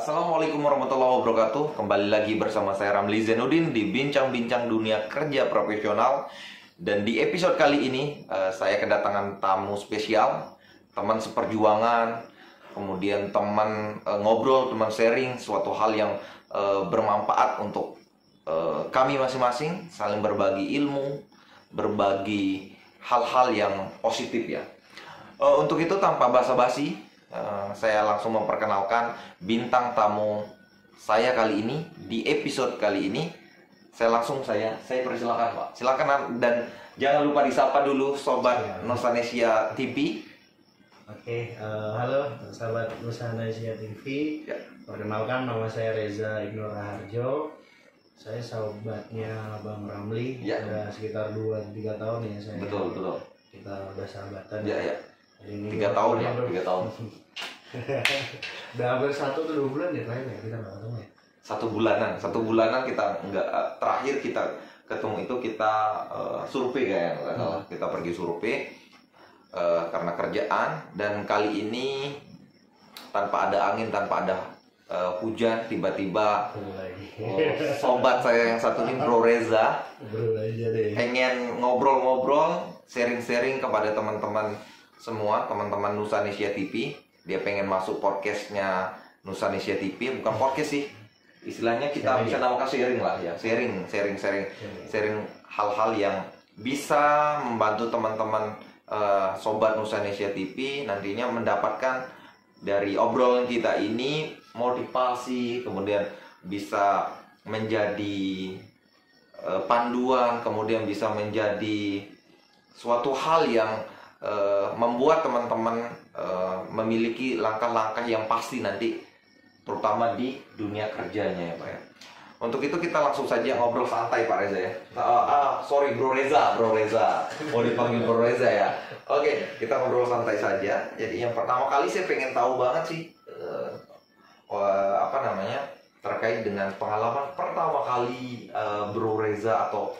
Assalamualaikum warahmatullahi wabarakatuh. Kembali lagi bersama saya Ramli Zainuddin di Bincang-Bincang Dunia Kerja Profesional. Dan di episode kali ini saya kedatangan tamu spesial, teman seperjuangan, kemudian teman ngobrol, teman sharing suatu hal yang bermanfaat untuk kami masing-masing, saling berbagi ilmu, berbagi hal-hal yang positif ya. Untuk itu tanpa basa-basi, saya langsung memperkenalkan bintang tamu saya kali ini. Di episode kali ini saya persilakan Pak. Silakan, dan jangan lupa disapa dulu sobat Nusanesia TV. Oke, halo sahabat Nusanesia TV. Ya. Perkenalkan, nama saya Reza Ignor Raharjo. Saya sahabatnya Bang Ramli. Ya. Sudah sekitar 2-3 tahun ya saya. Betul. Kita udah sahabatan. Ya. Ini 3 tahun ya, 3 tahun. Udah hampir 1-2 bulan ya terakhir ya kita nggak ketemu ya. 1 bulanan kita nggak, terakhir kita ketemu itu kita survei kayaknya nggak salah. Kita pergi survei karena kerjaan, dan kali ini tanpa ada angin, tanpa ada hujan, tiba-tiba sobat saya yang satu ini, Bro Reza, pengen ngobrol-ngobrol, sharing-sharing kepada teman-teman semua, teman-teman Nusanesia TV. Dia pengen masuk podcastnya Nusanesia TV, bukan podcast sih, istilahnya kita bisa namakan sharing lah ya, sharing hal-hal yang bisa membantu teman-teman sobat Nusanesia TV nantinya mendapatkan dari obrolan kita ini motivasi, kemudian bisa menjadi panduan, kemudian bisa menjadi suatu hal yang membuat teman-teman memiliki langkah-langkah yang pasti nanti, terutama di dunia kerjanya ya Pak ya. Untuk itu kita langsung saja ngobrol santai Pak Reza ya. Sorry Bro Reza, mau dipanggil Bro Reza ya. Oke, kita ngobrol santai saja. Jadi yang pertama kali saya pengen tahu banget sih terkait dengan pengalaman pertama kali Bro Reza, atau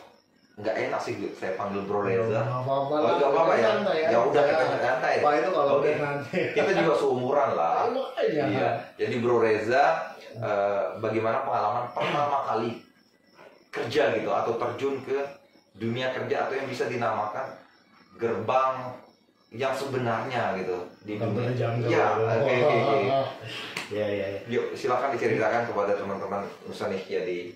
nggak enak sih saya panggil Bro Reza. Nggak apa-apa ya. Ya udah, kita santai. Pak itu kalau Oke. nanti. Kita juga seumuran lah. Iya. Jadi Bro Reza, bagaimana pengalaman pertama kali kerja gitu, atau terjun ke dunia kerja, atau yang bisa dinamakan gerbang yang sebenarnya gitu di dunia. Ya, oke. Ya. Yuk, silakan diceritakan kepada teman-teman Nusanesia di.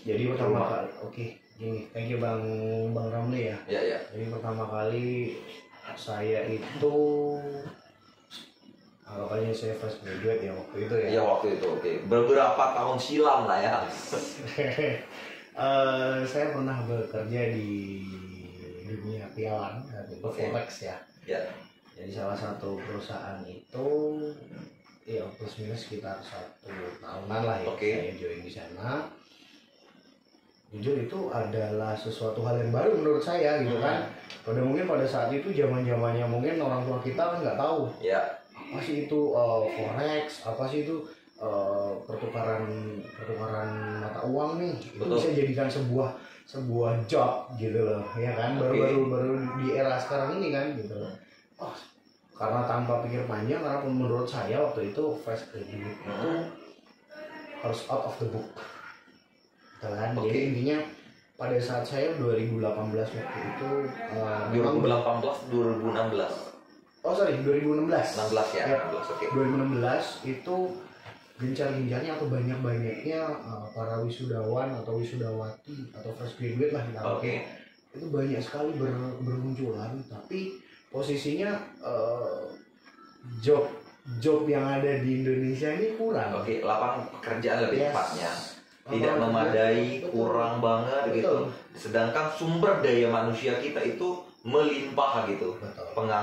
Jadi pertama kali, oke. Gini, thank you Bang Ramli ya. Ya. Jadi pertama kali saya itu kayaknya saya fresh graduate ya waktu itu ya. Iya waktu itu, oke. Beberapa tahun silam lah ya. Saya pernah bekerja di dunia pialan, yaitu Forex ya. Ya. Jadi salah satu perusahaan itu ya plus minus sekitar 1 tahunan lah ya. Saya join di sana. Jujur itu adalah sesuatu hal yang baru menurut saya gitu kan. Pada saat itu zaman-zamannya mungkin orang tua kita kan nggak tahu. Ya. Apa sih itu forex, apa sih itu pertukaran mata uang nih. Itu bisa jadikan sebuah job gitu loh, ya kan. Baru di era sekarang ini kan gitu. Karena tanpa pikir panjang, karena menurut saya waktu itu fresh graduate itu harus out of the book. Jadi intinya pada saat saya 2018 waktu itu 2016. Oh sorry, 2016. 16 ya. 2016 itu gencar-gencarnya atau banyak-banyaknya para wisudawan atau wisudawati atau fresh graduate lah kita itu banyak sekali bermunculan, tapi posisinya job yang ada di Indonesia ini kurang. Lapangan pekerjaan lebih tepatnya tidak memadai, kurang banget gitu. Sedangkan sumber daya manusia kita itu melimpah gitu.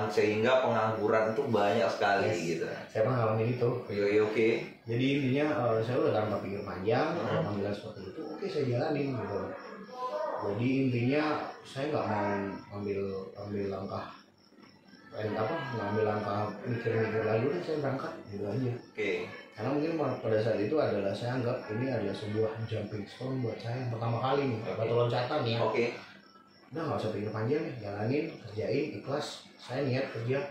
Sehingga pengangguran itu banyak sekali gitu. Saya pernah ngalamin itu. Oke. Jadi intinya saya udah tanpa pikir panjang, panggilan seperti itu, oke saya jalanin gitu. Jadi intinya saya nggak mau ambil langkah mikir-mikir lagi, dan saya berangkat gitu aja. Karena mungkin pada saat itu adalah saya anggap ini adalah sebuah jumping stone buat saya yang pertama kali nih, batu loncatan ya. Udah nggak usah pikir panjang ya, jalanin, kerjain, ikhlas. Saya niat kerja,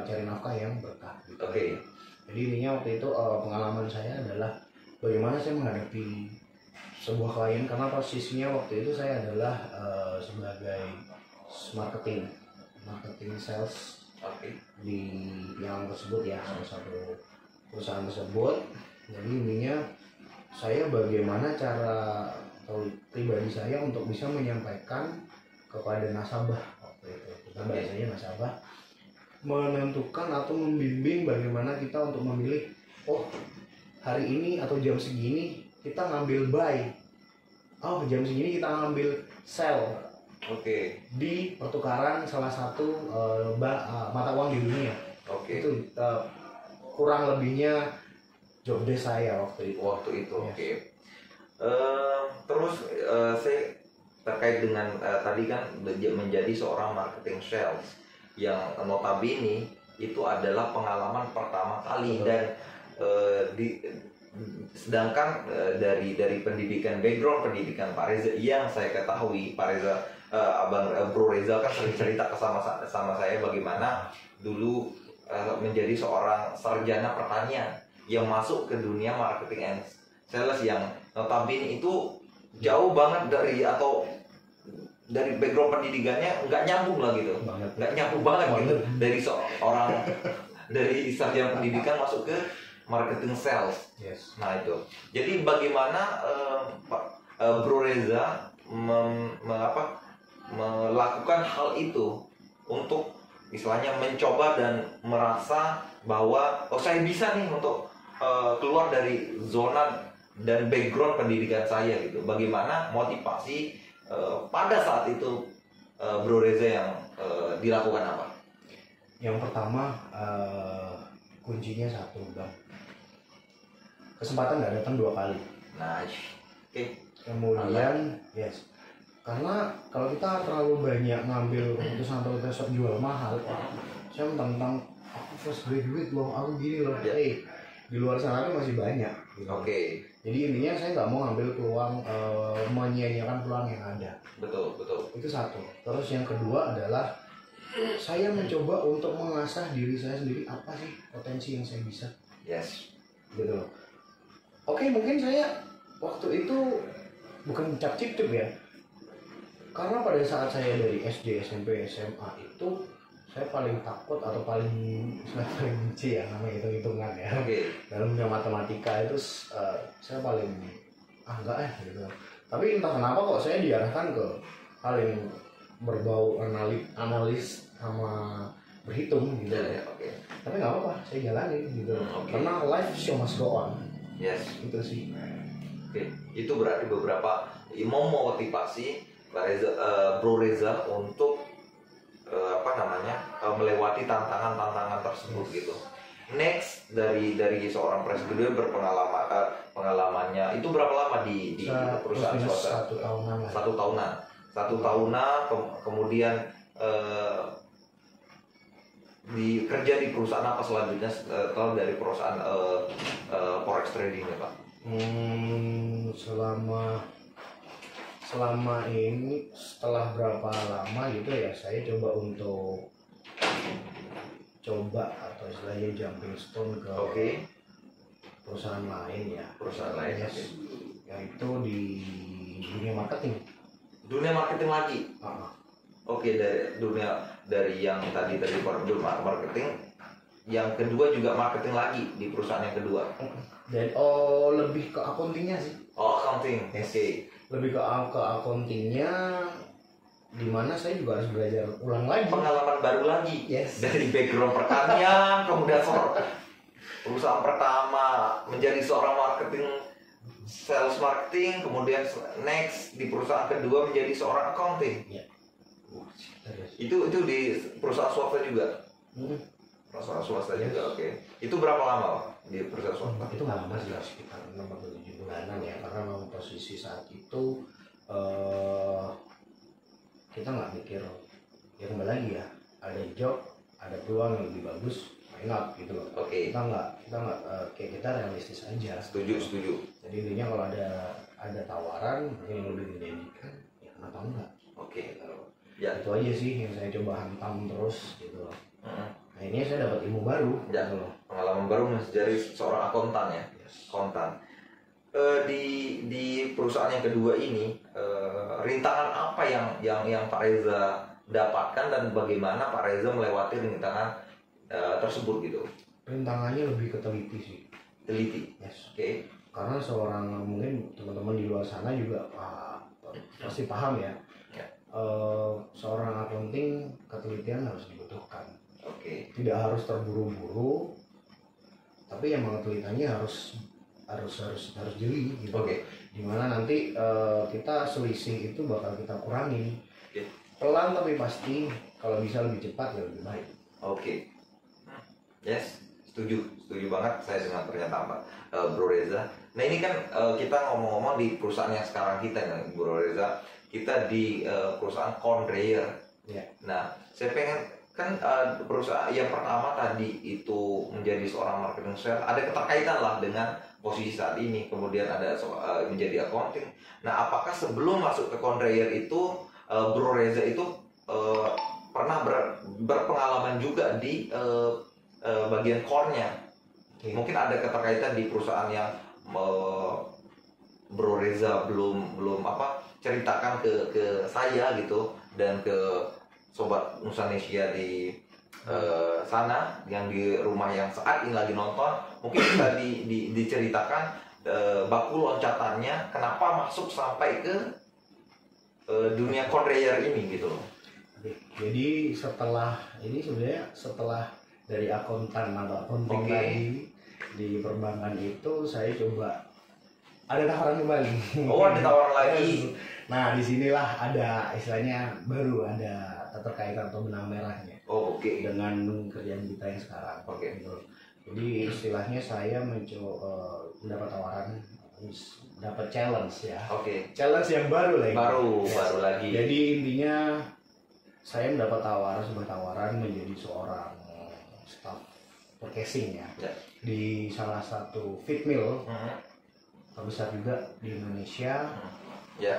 cari nafkah yang berkah gitu. Jadi intinya waktu itu pengalaman saya adalah bagaimana saya menghadapi sebuah klien, karena posisinya waktu itu saya adalah sebagai marketing sales di yang tersebut ya, salah satu perusahaan tersebut. Jadi intinya saya bagaimana cara atau pribadi saya untuk bisa menyampaikan kepada nasabah waktu itu, kita bahasanya nasabah, menentukan atau membimbing bagaimana kita untuk memilih, oh hari ini atau jam segini kita ngambil buy, oh jam segini kita ngambil sell. Di pertukaran salah satu mata uang di dunia. Itu kurang lebihnya job desk saya waktu itu. Yes. Terus saya terkait dengan tadi kan menjadi seorang marketing sales yang notabene itu adalah pengalaman pertama kali. Betul. Dan sedangkan dari background pendidikan Pak Reza yang saya ketahui, Pak Reza, Bro Reza kan sering cerita sama saya bagaimana dulu menjadi seorang sarjana pertanian yang masuk ke dunia marketing and sales yang notabene itu jauh banget dari background pendidikannya, nggak nyambung lah gitu, nggak nyambung banget gitu dari seorang dari sarjana pendidikan masuk ke marketing sales. Yes. Nah itu, jadi bagaimana Bro Reza melakukan hal itu untuk istilahnya mencoba dan merasa bahwa saya bisa nih untuk keluar dari zona dan background pendidikan saya gitu. Bagaimana motivasi pada saat itu Bro Reza yang dilakukan apa? Yang pertama kuncinya satu, Bang. Kesempatan nggak datang dua kali. Kemudian yes, karena kalau kita terlalu banyak ngambil keputusan atau kita jual mahal, saya tentang aku fresh graduate loh, aku gini loh, di luar sana tuh masih banyak gitu. Jadi intinya saya nggak mau ngambil peluang, menyia-nyiakan peluang yang ada. Betul Itu satu. Terus yang kedua adalah saya mencoba untuk mengasah diri saya sendiri, apa sih potensi yang saya bisa. Gitu loh. Mungkin saya waktu itu bukan cap-cip ya, karena pada saat saya dari SD, SMP, SMA itu saya paling takut atau paling benci ya namanya hitung-hitungan ya. Dalam dunia matematika itu saya paling enggak gitu. Tapi entah kenapa kok saya diarahkan ke hal yang berbau analis sama berhitung gitu. Tapi nggak apa-apa, saya jalanin gitu. Karena life show must go on. Itu sih. Itu berarti beberapa memotivasi Bro Reza untuk melewati tantangan tersebut gitu. Next dari seorang fresh graduate pengalamannya itu berapa lama di perusahaan swasta? 1 tahunan. 1 tahunan. Kemudian kerja di perusahaan apa selanjutnya setelah dari perusahaan forex trading ya Pak? Selama ini setelah berapa lama gitu ya, saya coba atau istilahnya jumping stone ke perusahaan lain ya. Yes. Yaitu di dunia marketing. Dunia marketing lagi. Dari yang tadi marketing, yang kedua juga marketing lagi di perusahaan yang kedua. Dan lebih ke accountingnya sih. Accounting. Yes. Lebih ke accountingnya, dimana saya juga harus belajar ulang lagi. Pengalaman baru lagi. Yes. Dari background pertanian, kemudian perusahaan pertama menjadi seorang sales marketing, kemudian next di perusahaan kedua menjadi seorang accounting. Itu di perusahaan swasta juga. Perusahaan swasta juga. Itu berapa lama Pak, di perusahaan swasta? Itu nggak lama sih, sekitar 6-7 bulanan ya, karena memang posisi saat itu kita nggak mikir ya, kembali lagi ya, ada job, ada peluang yang lebih bagus, why not gitu loh. Kita nggak kayak kita realistis aja. Setuju. Jadi intinya kalau ada tawaran yang lebih menjanjikan, ya kenapa enggak? Itu aja sih yang saya coba hantam terus gitu loh. Nah ini saya dapat ilmu baru gitu loh. Pengalaman baru menjadi seorang akuntan ya. Yes. Akuntan. Di perusahaan yang kedua ini, rintangan apa yang Pak Reza dapatkan dan bagaimana Pak Reza melewati rintangan tersebut gitu? Rintangannya lebih ke teliti sih. Teliti. Yes. Oke. Karena seorang, mungkin teman-teman di luar sana juga pasti paham ya. Ya. Seorang akunting ketelitian harus dibutuhkan. Oke. Tidak harus terburu-buru, tapi emang ketelitiannya harus jeli gitu. Oke. Dimana nanti kita selisih itu bakal kita kurangin. Oke. Pelan tapi pasti, kalau bisa lebih cepat ya lebih baik. Oke. Yes, setuju banget saya dengan pernyataan Pak Bro Reza. Nah ini kan kita ngomong-ngomong di perusahaan yang sekarang kita nih Bro Reza, kita di perusahaan conveyor. Ya. Nah saya pengen kan perusahaan yang pertama tadi itu menjadi seorang marketing sales, ada keterkaitan lah dengan posisi saat ini, kemudian ada menjadi accounting. Nah apakah sebelum masuk ke conveyor itu Bro Reza itu pernah berpengalaman juga di bagian core-nya? Okay. Mungkin ada keterkaitan di perusahaan yang Bro Reza belum ceritakan ke saya gitu, dan ke sobat Nusanesia di sana yang di rumah yang saat ini lagi nonton, mungkin bisa diceritakan baku loncatannya kenapa masuk sampai ke dunia conveyor ini gitu loh. Jadi setelah dari akuntan atau akunting tadi di perbankan itu, saya coba ada tawaran kembali. Oh, ada tawaran lagi. Nah disinilah ada istilahnya baru ada keterkaitan atau benang merahnya. Oh, oke. Dengan kerjaan kita yang sekarang. Oke. Gitu. Jadi istilahnya saya mencoba mendapat tawaran, dapat challenge ya. Oke. Challenge yang baru lagi. Baru lagi. Jadi intinya saya mendapat sebuah tawaran menjadi seorang staff purchasing ya. Di salah satu feed mill terbesar juga di Indonesia. Ya.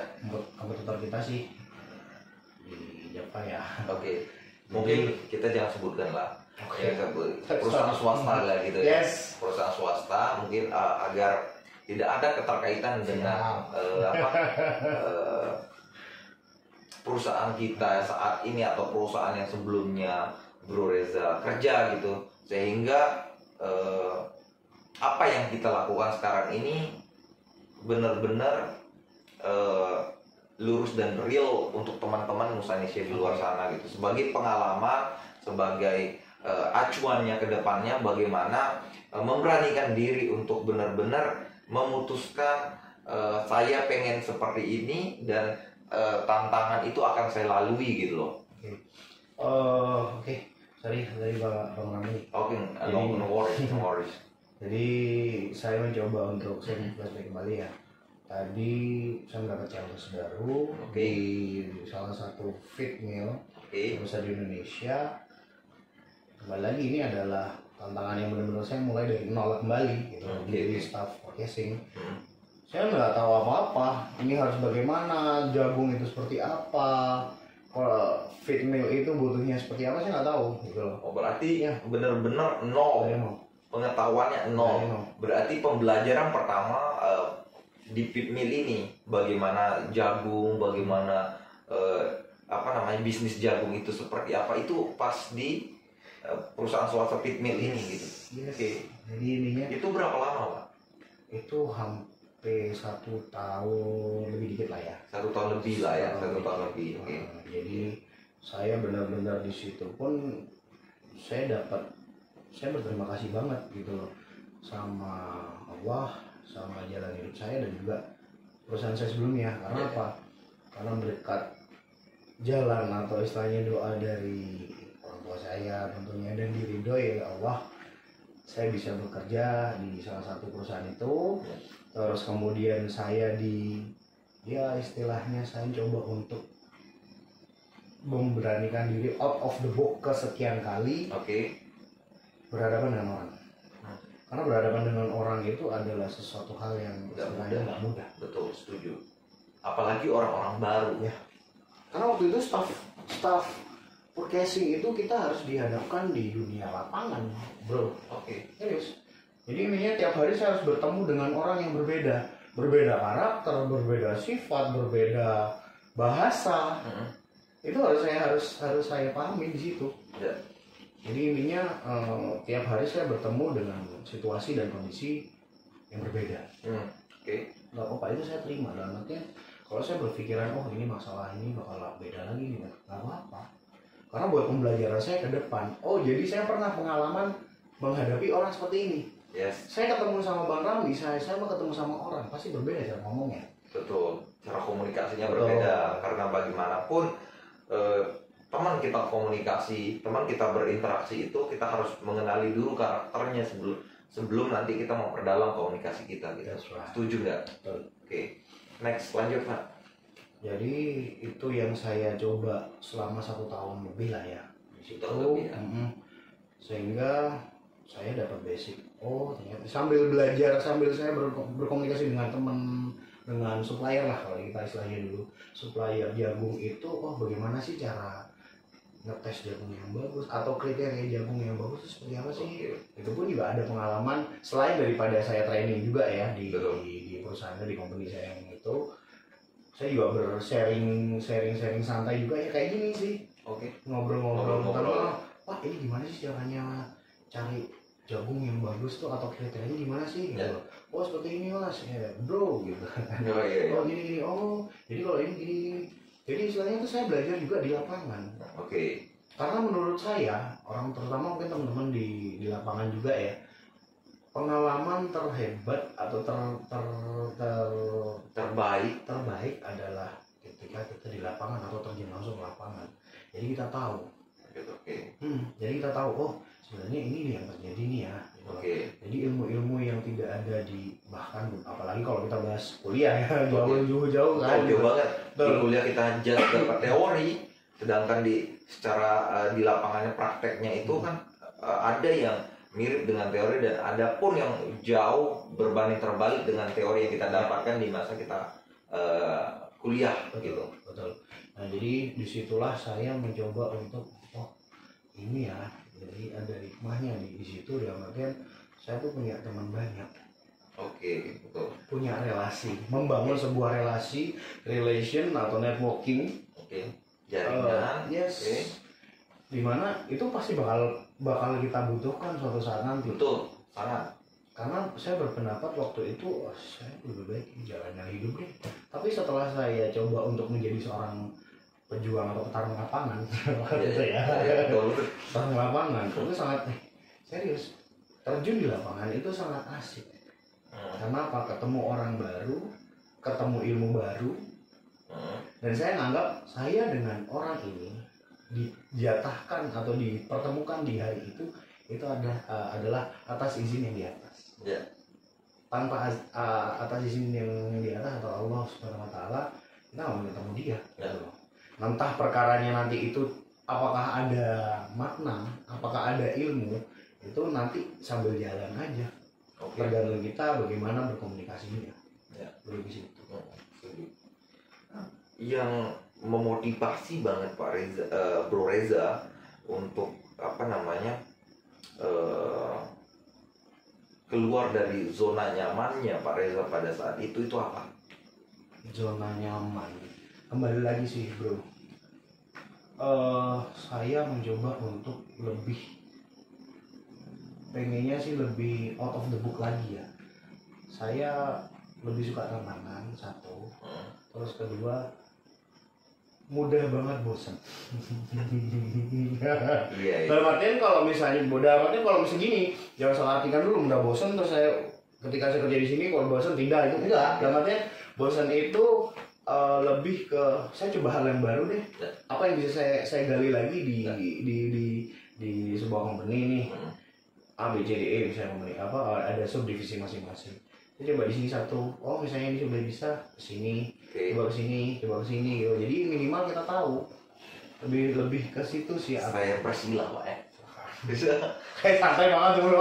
Kompetitor kita sih di Jepang ya. Oke. Mungkin kita jangan sebutkan lah. Ya, perusahaan swasta lah gitu ya. Yes. Perusahaan swasta mungkin agar tidak ada keterkaitan dengan perusahaan kita saat ini atau perusahaan yang sebelumnya Bro Reza kerja gitu, sehingga apa yang kita lakukan sekarang ini benar-benar lurus dan real untuk teman-teman Nusanesia di luar sana gitu, sebagai pengalaman, sebagai acuannya ke depannya bagaimana memberanikan diri untuk benar-benar memutuskan saya pengen seperti ini, dan tantangan itu akan saya lalui gitu loh. Oke. Sorry dari Bang Rami. Oke, no worries. Jadi saya mencoba untuk saya flashback kembali ya. Tadi saya mendapat challenge baru di salah satu feed mill terbesar di Indonesia. Kembali lagi ini adalah tantangan yang benar-benar saya mulai dari nol kembali gitu. Jadi staff purchasing. Saya nggak tahu apa-apa. Ini harus bagaimana, jagung itu seperti apa, kalau feed mill itu butuhnya seperti apa, saya nggak tahu gitu loh. Oh, berarti benar-benar nol. Pengetahuannya nol. Berarti pembelajaran pertama di feed mill ini, bagaimana jagung, bagaimana bisnis jagung itu seperti apa, itu pas di perusahaan swasta feed mill ini gitu. Yes. Jadi ininya itu berapa lama Pak? Itu hampir 1 tahun lebih dikit lah ya. 1 tahun lebih lah ya, 1 tahun lebih. Oke. Jadi saya benar-benar di situ pun saya berterima kasih banget gitu loh sama Allah, sama jalan hidup saya dan juga perusahaan saya sebelumnya. Karena apa? Karena berkat jalan atau istilahnya doa dari orang tua saya tentunya, dan diridhoi oleh Allah, saya bisa bekerja di salah satu perusahaan itu. Terus kemudian saya istilahnya saya coba untuk memberanikan diri out of the box kesekian kali. Berhadapan dengan orang. Karena berhadapan dengan orang itu adalah sesuatu hal yang sebenarnya nggak mudah. Betul, setuju. Apalagi orang-orang baru. Ya. Karena waktu itu staff forecasting itu kita harus dihadapkan di dunia lapangan, bro. Oke. Serius. Jadi intinya tiap hari saya harus bertemu dengan orang yang berbeda karakter, berbeda sifat, berbeda bahasa. Itu harus saya pahami di situ. Ya. Jadi intinya tiap hari saya bertemu dengan situasi dan kondisi yang berbeda. Oke. Nggak apa-apa, itu saya terima. Dan nanti kalau saya berpikiran, oh ini masalah ini bakal beda lagi nih, nggak apa-apa. Karena buat pembelajaran saya ke depan. Oh jadi saya pernah pengalaman menghadapi orang seperti ini. Yes. Saya ketemu sama Bang Rami, saya mau ketemu sama orang, pasti berbeda cara ngomongnya. Betul. Cara komunikasinya Betul. berbeda. Karena bagaimanapun teman kita komunikasi, teman kita berinteraksi itu kita harus mengenali dulu karakternya sebelum nanti kita mau perdalam komunikasi kita gitu. That's right. Setuju nggak? Betul. Oke. Next, lanjut Pak. Jadi itu yang saya coba selama 1 tahun lebih lah ya. Di situ, Lebih ya. Sehingga saya dapat basic. Oh ternyata sambil belajar, sambil saya berkomunikasi dengan teman, dengan supplier lah kalau kita istilahnya dulu, supplier jagung itu, oh bagaimana sih cara ngetes jagung yang bagus atau kriteria jagung yang bagus itu seperti apa sih? Itu pun juga ada pengalaman selain daripada saya training juga ya di perusahaan, di company saya yang itu. Saya juga bersharing santai juga ya kayak gini sih. Oke. Ngobrol-ngobrol tentang, Pak ini gimana sih caranya cari jagung yang bagus tuh atau kriterianya gimana sih? Ya. Gitu. Oh seperti ini mas, ya bro gitu. Iya. Oh gini, oh jadi kalau ini gini. Jadi istilahnya itu saya belajar juga di lapangan. Oke. Karena menurut saya, orang terutama mungkin teman-teman di lapangan juga ya, pengalaman terhebat atau terbaik adalah ketika kita di lapangan atau terjun langsung ke lapangan. Jadi kita tahu. Oke. Jadi kita tahu, oh sebenarnya ini nih yang terjadi nih ya. Gitu. Oke. Jadi ilmu-ilmu yang tidak ada di, bahkan apalagi kalau kita bahas kuliah ya, jauh kan. Jauh banget. Di kuliah kita just dapat teori, sedangkan secara di lapangannya prakteknya itu kan ada yang mirip dengan teori dan ada pun yang jauh berbanding terbalik dengan teori yang kita dapatkan di masa kita kuliah. Betul. Nah jadi disitulah saya mencoba untuk ini ya, jadi ada hikmahnya di situ, dalam artian saya tuh punya teman banyak. Oke, betul. Punya relasi, membangun sebuah relation atau networking. Oke. Jaringan. Yes. Oke. Dimana itu pasti bakal kita butuhkan suatu saat nanti. Betul, sangat. Karena saya berpendapat waktu itu saya lebih baik jalannya hidup deh. Tapi setelah saya coba untuk menjadi seorang pejuang atau petarung lapangan, petarung lapangan itu sangat serius. Terjun di lapangan itu sangat asik. Karena apa? Ketemu orang baru, ketemu ilmu baru, dan saya nganggap saya dengan orang ini dijatahkan atau dipertemukan di hari itu adalah atas izin yang di atas. Ya. Tanpa atas izin yang di atas atau Allah Subhanahu Wa Taala, kita nggak mau ketemu dia. Ya. Entah perkaranya nanti itu apakah ada makna, apakah ada ilmu, itu nanti sambil jalan aja. Oke. Tergantung kita bagaimana berkomunikasinya. Ya. Begitu itu. Yang memotivasi banget Pak Reza, Bro Reza untuk keluar dari zona nyamannya Pak Reza pada saat itu apa? Zona nyaman. Kembali lagi sih bro. Saya mencoba untuk pengennya sih lebih out of the book lagi ya. Saya lebih suka tantangan satu. Terus kedua, mudah banget bosan. Iya. Dalam artian kalau misalnya gini, jangan salah artikan dulu mudah bosan terus saya ketika saya kerja di sini kalau bosan tidak, itu enggak. Dalam artian bosan itu lebih ke saya coba hal yang baru deh. Apa yang bisa saya gali lagi di sebuah company nih. A B C D E misalnya company ada subdivisi masing-masing. Saya coba di sini satu, oh misalnya ini sudah bisa kesini, coba kesini gitu. Jadi minimal kita tahu lebih ke situ sih. Saya persilah Pak ya. Bisa. Kayak santai banget dulu.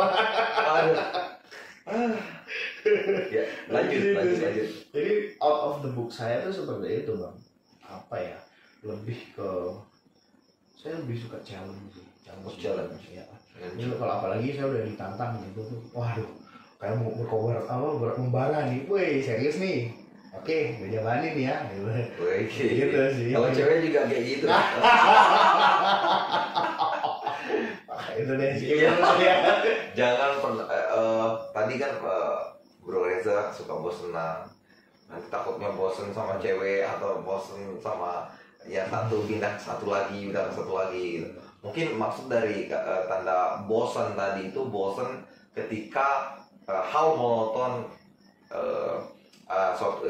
Ya, lanjut. Jadi out of the book saya tuh seperti itu bang. Apa ya? Lebih ke Saya lebih suka challenge sih. Challenge. Ya. Ini kalau apalagi saya udah ditantang gitu tuh, waduh, kayak mau berkobar membara nih, woi serius nih. Oke, gue jalanin ya. Wih, Gitu sih. Kalau cewek juga kayak gitu. Itu deh sih. Iya. Jangan pernah. Tadi kan Bro Reza suka bosenan. Nanti takutnya bosen sama cewek atau bosen sama yang satu pindah satu lagi gitu. Mungkin maksud dari tanda bosen tadi itu bosen ketika hal monoton,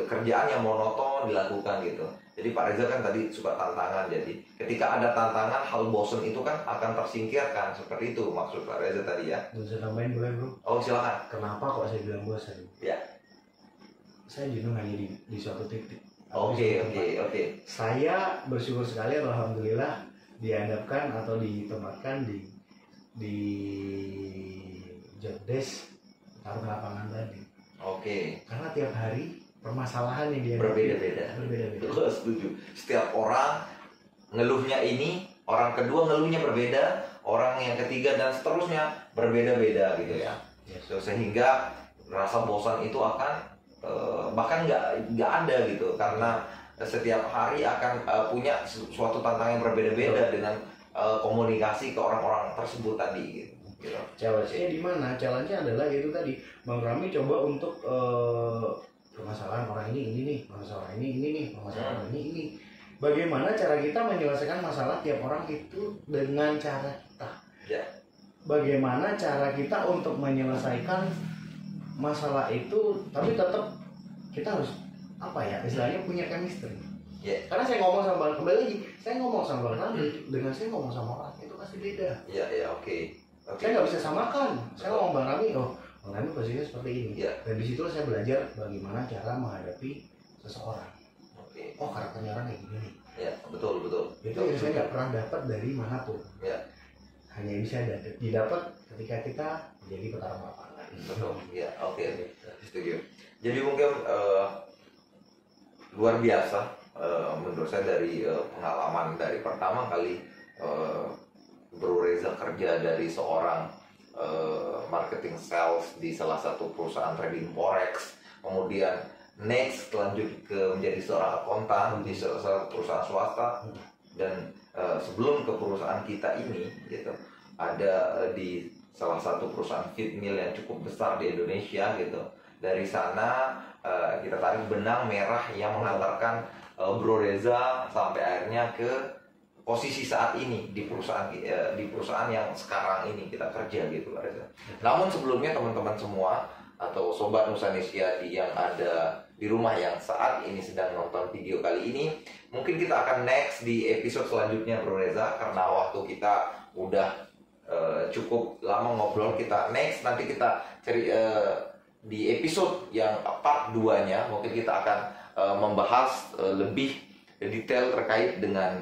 kerjaan yang monoton dilakukan gitu. Jadi Pak Reza kan tadi suka tantangan, jadi ketika ada tantangan hal bosen itu kan akan tersingkirkan, seperti itu maksud Pak Reza tadi ya. Bisa tambahin boleh bro? Oh silakan. Kenapa kok saya bilang bosan? Ya. Saya jenuh hanya di suatu titik. Oke. Saya bersyukur sekali, alhamdulillah dihadapkan atau ditempatkan di job desk taruh lapangan tadi. Oke. Karena tiap hari permasalahan yang dia Berbeda-beda. Setuju. Setiap orang ngeluhnya ini, orang kedua ngeluhnya berbeda, orang yang ketiga dan seterusnya berbeda-beda gitu ya. So, sehingga rasa bosan itu akan bahkan nggak ada gitu, karena setiap hari akan punya suatu tantangan yang berbeda-beda dengan komunikasi ke orang-orang tersebut tadi gitu. Challenge-nya di mana? Challenge-nya adalah itu tadi, Bang Rami coba untuk permasalahan orang ini nih, permasalahan ini nih, permasalahan ini. Bagaimana cara kita menyelesaikan masalah tiap orang itu dengan cara kita? Ya. Bagaimana cara kita untuk menyelesaikan masalah itu, tapi tetap kita harus apa ya, istilahnya punya chemistry. Yeah. Karena saya ngomong sama Bang, kembali lagi, saya ngomong sama Bang Rami dengan saya ngomong sama orang itu pasti beda. Iya, oke. Saya nggak bisa samakan. Saya ngomong Bang Rami, Bang Rami posisinya seperti ini. Yeah. Dan di situ saya belajar bagaimana cara menghadapi seseorang. Oke. Oh, karakternya orang kayak gini nih. Ya, betul. Itu yang saya nggak pernah dapat dari manapun. Ya. Hanya bisa didapat ketika kita menjadi petarung lapangan. Betul. Ya, oke. Setuju. Jadi mungkin luar biasa menurut saya dari pengalaman dari pertama kali Bro Reza kerja dari seorang marketing sales di salah satu perusahaan trading forex, kemudian next lanjut ke menjadi seorang akuntan di salah satu perusahaan swasta, dan sebelum ke perusahaan kita ini gitu ada di salah satu perusahaan feed mill yang cukup besar di Indonesia gitu. Dari sana kita tarik benang merah yang mengantarkan Bro Reza sampai akhirnya ke posisi saat ini di perusahaan yang sekarang ini kita kerja gitu Pak Reza. Namun sebelumnya teman-teman semua atau sobat Nusanesia yang ada di rumah yang saat ini sedang nonton video kali ini, mungkin kita akan next di episode selanjutnya Bro Reza, karena waktu kita udah cukup lama ngobrol. Kita next nanti kita cari di episode yang part 2-nya mungkin kita akan membahas lebih detail terkait dengan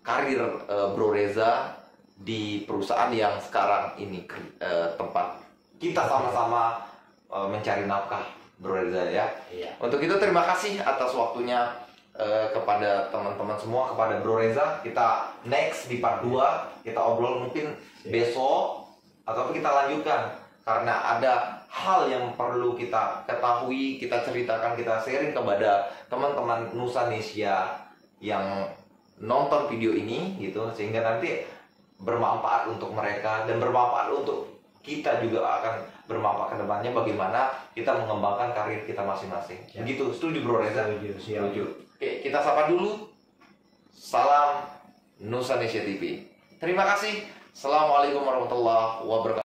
karir Bro Reza di perusahaan yang sekarang ini tempat kita sama-sama mencari nafkah Bro Reza ya. Iya. Untuk itu terima kasih atas waktunya kepada teman-teman semua, kepada Bro Reza. Kita next di part 2 kita obrol mungkin besok atau kita lanjutkan, karena ada hal yang perlu kita ketahui, kita ceritakan, kita sharing kepada teman-teman Nusanesia yang nonton video ini gitu, sehingga nanti bermanfaat untuk mereka dan bermanfaat untuk kita juga akan bermanfaat ke depannya, bagaimana kita mengembangkan karir kita masing-masing. Ya. Begitu, setuju Bro Reza? Setuju. Oke, kita sapa dulu. Salam Nusanesia TV. Terima kasih. Assalamualaikum warahmatullahi wabarakatuh.